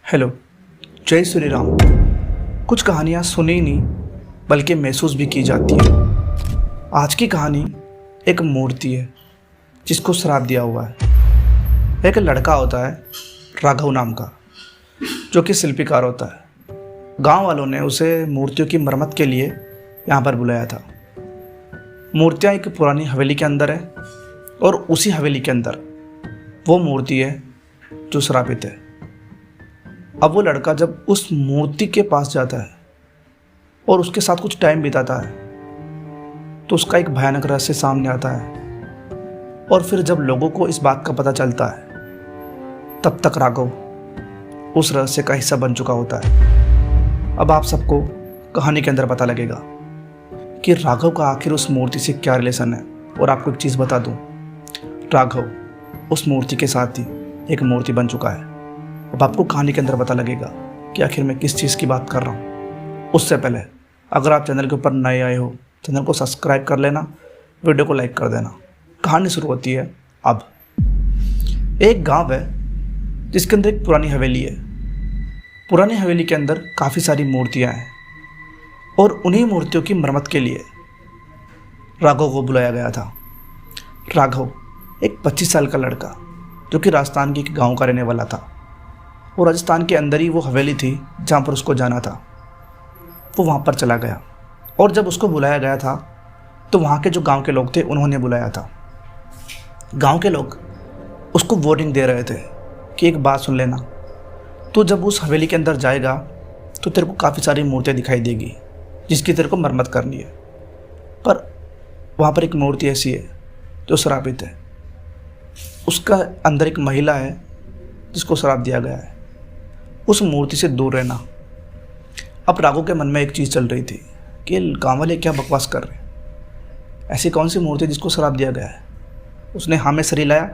Hello. जय श्री राम। कुछ कहानियाँ सुनी नहीं बल्कि महसूस भी की जाती हैं। आज की कहानी एक मूर्ति है जिसको श्राप दिया हुआ है। एक लड़का होता है राघव नाम का, जो कि शिल्पकार होता है। गांव वालों ने उसे मूर्तियों की मरम्मत के लिए यहाँ पर बुलाया था। मूर्तियाँ एक पुरानी हवेली के अंदर है और उसी हवेली के अंदर वो मूर्ति है जो श्रापित है। अब वो लड़का जब उस मूर्ति के पास जाता है और उसके साथ कुछ टाइम बिताता है तो उसका एक भयानक रहस्य सामने आता है। और फिर जब लोगों को इस बात का पता चलता है तब तक राघव उस रहस्य का हिस्सा बन चुका होता है। अब आप सबको कहानी के अंदर पता लगेगा कि राघव का आखिर उस मूर्ति से क्या रिलेशन है। और आपको एक चीज़ बता दूं, राघव उस मूर्ति के साथ ही एक मूर्ति बन चुका है। अब आपको कहानी के अंदर पता लगेगा कि आखिर मैं किस चीज़ की बात कर रहा हूँ। उससे पहले अगर आप चैनल के ऊपर नए आए हो, चैनल को सब्सक्राइब कर लेना, वीडियो को लाइक कर देना। कहानी शुरू होती है अब। एक गांव है जिसके अंदर एक पुरानी हवेली है। पुरानी हवेली के अंदर काफ़ी सारी मूर्तियाँ हैं और उन्हीं मूर्तियों की मरम्मत के लिए राघव को बुलाया गया था। राघव एक 25 साल का लड़का जो कि राजस्थान के एक गाँव का रहने वाला था। और राजस्थान के अंदर ही वो हवेली थी जहाँ पर उसको जाना था। वो वहाँ पर चला गया और जब उसको बुलाया गया था तो वहाँ के जो गांव के लोग थे उन्होंने बुलाया था। गांव के लोग उसको वार्निंग दे रहे थे कि एक बात सुन लेना, तो जब उस हवेली के अंदर जाएगा तो तेरे को काफ़ी सारी मूर्तियाँ दिखाई देगी जिसकी तेरे को मरम्मत करनी है। पर वहाँ पर एक मूर्ति ऐसी है जो श्रापित है। उसका अंदर एक महिला है जिसको श्राप दिया गया है। उस मूर्ति से दूर रहना। अब राघव के मन में एक चीज़ चल रही थी कि गाँव वाले क्या बकवास कर रहे हैं, ऐसी कौन सी मूर्ति जिसको श्राप दिया गया है। उसने हाँ में सर हिलाया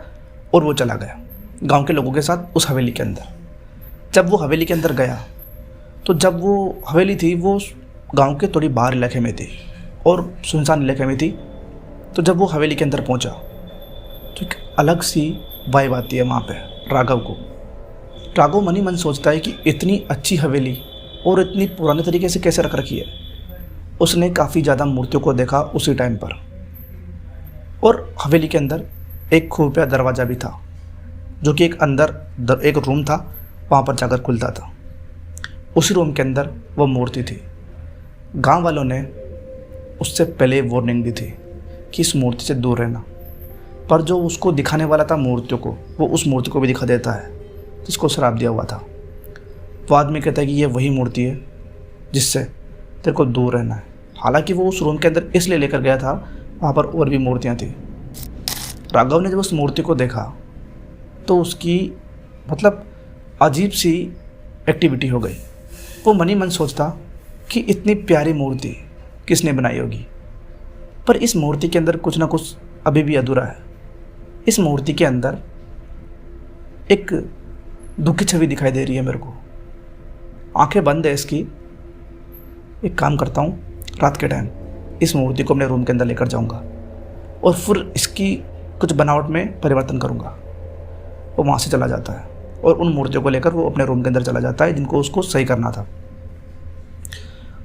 और वो चला गया गांव के लोगों के साथ उस हवेली के अंदर। जब वो हवेली के अंदर गया तो जब वो हवेली थी वो गांव के थोड़ी बाहर इलाके में थी और सुनसान इलाके में थी। तो जब वो हवेली के अंदर पहुंचा तो एक अलग सी वाइब आती है वहाँ पे राघव को। राघव मन ही मन सोचता है कि इतनी अच्छी हवेली और इतनी पुराने तरीके से कैसे रख रखी है। उसने काफ़ी ज़्यादा मूर्तियों को देखा उसी टाइम पर। और हवेली के अंदर एक खुफिया दरवाज़ा भी था जो कि एक अंदर एक रूम था, वहाँ पर जाकर खुलता था। उसी रूम के अंदर वो मूर्ति थी। गांव वालों ने उससे पहले वार्निंग दी थी कि इस मूर्ति से दूर रहना। पर जो उसको दिखाने वाला था मूर्तियों को, वो उस मूर्ति को भी दिखा देता है जिसको श्राप दिया हुआ था। वो आदमी कहता है कि ये वही मूर्ति है जिससे तेरे को दूर रहना है। हालांकि वो उस रूम के अंदर इसलिए लेकर गया था, वहाँ पर और भी मूर्तियाँ थी। राघव ने जब उस मूर्ति को देखा तो उसकी अजीब सी एक्टिविटी हो गई। वो मन ही मन सोचता कि इतनी प्यारी मूर्ति किसने बनाई होगी। पर इस मूर्ति के अंदर कुछ ना कुछ अभी भी अधूरा है। इस मूर्ति के अंदर एक दुखी छवि दिखाई दे रही है मेरे को। आंखें बंद है इसकी। एक काम करता हूँ, रात के टाइम इस मूर्ति को अपने रूम के अंदर लेकर जाऊँगा और फिर इसकी कुछ बनावट में परिवर्तन करूँगा। वो वहाँ से चला जाता है और उन मूर्तियों को लेकर वो अपने रूम के अंदर चला जाता है जिनको उसको सही करना था।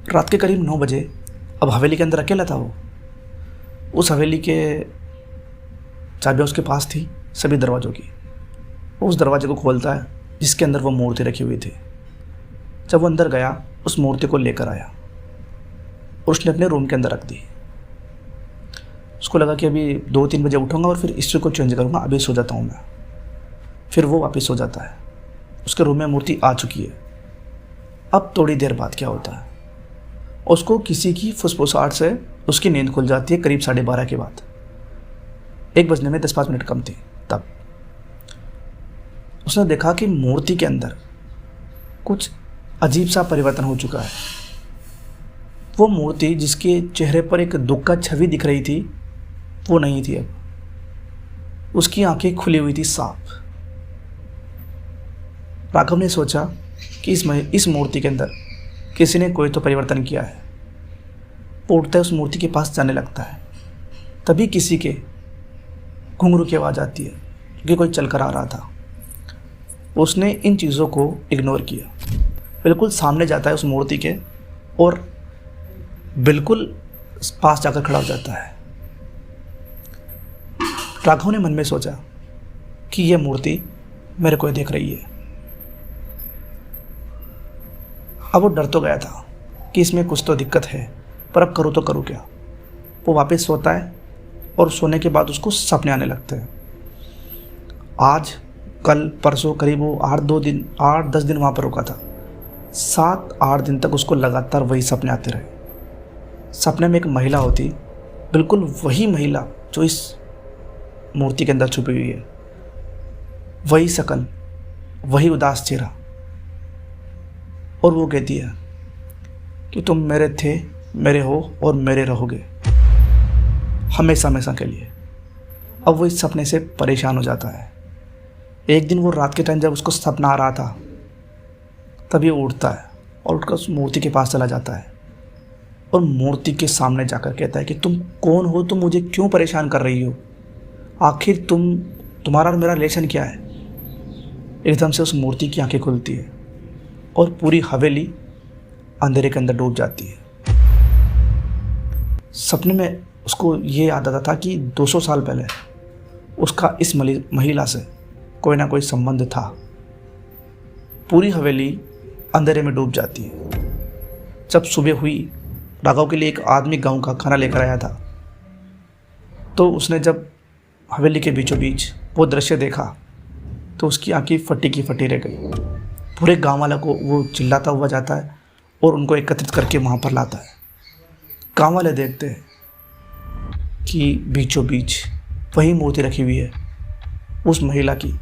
रात के करीब 9 बजे अब हवेली के अंदर अकेला था वो। उस हवेली के चाबियाँ उसके पास थी सभी दरवाज़ों की। वो उस दरवाजे को खोलता है जिसके अंदर वो मूर्ति रखी हुई थी। जब वो अंदर गया उस मूर्ति को लेकर आया और उसने अपने रूम के अंदर रख दी। उसको लगा कि अभी 2-3 बजे उठूँगा और फिर हिस्ट्री को चेंज करूँगा, अभी सो जाता हूँ मैं। फिर वो वापस सो जाता है। उसके रूम में मूर्ति आ चुकी है। अब थोड़ी देर बाद क्या होता है, उसको किसी की फुसफुसाहट से उसकी नींद खुल जाती है। करीब 12:30 के बाद, 1 बजने में 10-5 मिनट कम थी। तब उसने देखा कि मूर्ति के अंदर कुछ अजीब सा परिवर्तन हो चुका है। वो मूर्ति जिसके चेहरे पर एक दुख का छवि दिख रही थी वो नहीं थी। अब उसकी आंखें खुली हुई थी साफ। राघव ने सोचा कि इस मूर्ति के अंदर किसी ने कोई तो परिवर्तन किया है। वो उठता है, उस मूर्ति के पास जाने लगता है। तभी किसी के घुंघरू की आवाज़ आती है कि कोई चल कर आ रहा था। उसने इन चीज़ों को इग्नोर किया। बिल्कुल सामने जाता है उस मूर्ति के और बिल्कुल पास जाकर खड़ा हो जाता है। राघव ने मन में सोचा कि यह मूर्ति मेरे को देख रही है। अब वो डर तो गया था कि इसमें कुछ तो दिक्कत है, पर अब करूँ तो करूँ क्या। वो वापस सोता है और सोने के बाद उसको सपने आने लगते हैं। आज कल परसों करीब वो 8-10 दिन वहाँ पर रुका था। 7-8 दिन तक उसको लगातार वही सपने आते रहे। सपने में एक महिला होती, बिल्कुल वही महिला जो इस मूर्ति के अंदर छुपी हुई है। वही शकल, वही उदास चेहरा, और वो कहती है कि तुम मेरे थे, मेरे हो और मेरे रहोगे हमेशा हमेशा के लिए। अब वो इस सपने से परेशान हो जाता है। एक दिन वो रात के टाइम जब उसको सपना आ रहा था, तभी वो उठता है और उठकर उस मूर्ति के पास चला जाता है और मूर्ति के सामने जाकर कहता है कि तुम कौन हो, तुम मुझे क्यों परेशान कर रही हो, आखिर तुम्हारा और मेरा रिलेशन क्या है। एकदम से उस मूर्ति की आंखें खुलती है और पूरी हवेली अंधेरे के अंदर डूब जाती है। सपने में उसको ये याद आता था कि 200 साल पहले उसका इस महिला से कोई ना कोई संबंध था। पूरी हवेली अंधेरे में डूब जाती है। जब सुबह हुई, राघव के लिए एक आदमी गांव का खाना लेकर आया था। तो उसने जब हवेली के बीचों बीच वो दृश्य देखा तो उसकी आंखें फटी की फटी रह गई। पूरे गांव वालों को वो चिल्लाता हुआ जाता है और उनको एकत्रित करके वहाँ पर लाता है। गांव वाले देखते हैं कि बीचों बीच वही मूर्ति रखी हुई है उस महिला की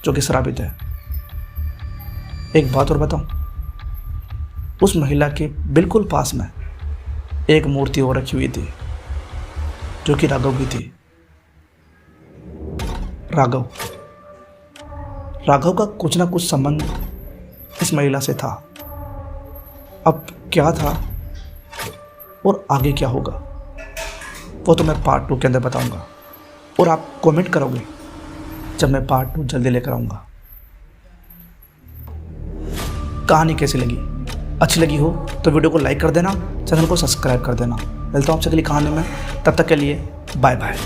जो कि श्रापित है। एक बात और बताऊं, उस महिला के बिल्कुल पास में एक मूर्ति और रखी हुई थी जो कि राघव की थी। राघव का कुछ ना कुछ संबंध इस महिला से था। अब क्या था और आगे क्या होगा वो तो मैं पार्ट 2 के अंदर बताऊंगा, और आप कमेंट करोगे जब मैं पार्ट 2 जल्दी लेकर आऊँगा। कहानी कैसी लगी? अच्छी लगी हो तो वीडियो को लाइक कर देना, चैनल को सब्सक्राइब कर देना। मिलता हूँ आपसे अगली कहानी में, तब तक के लिए बाय बाय।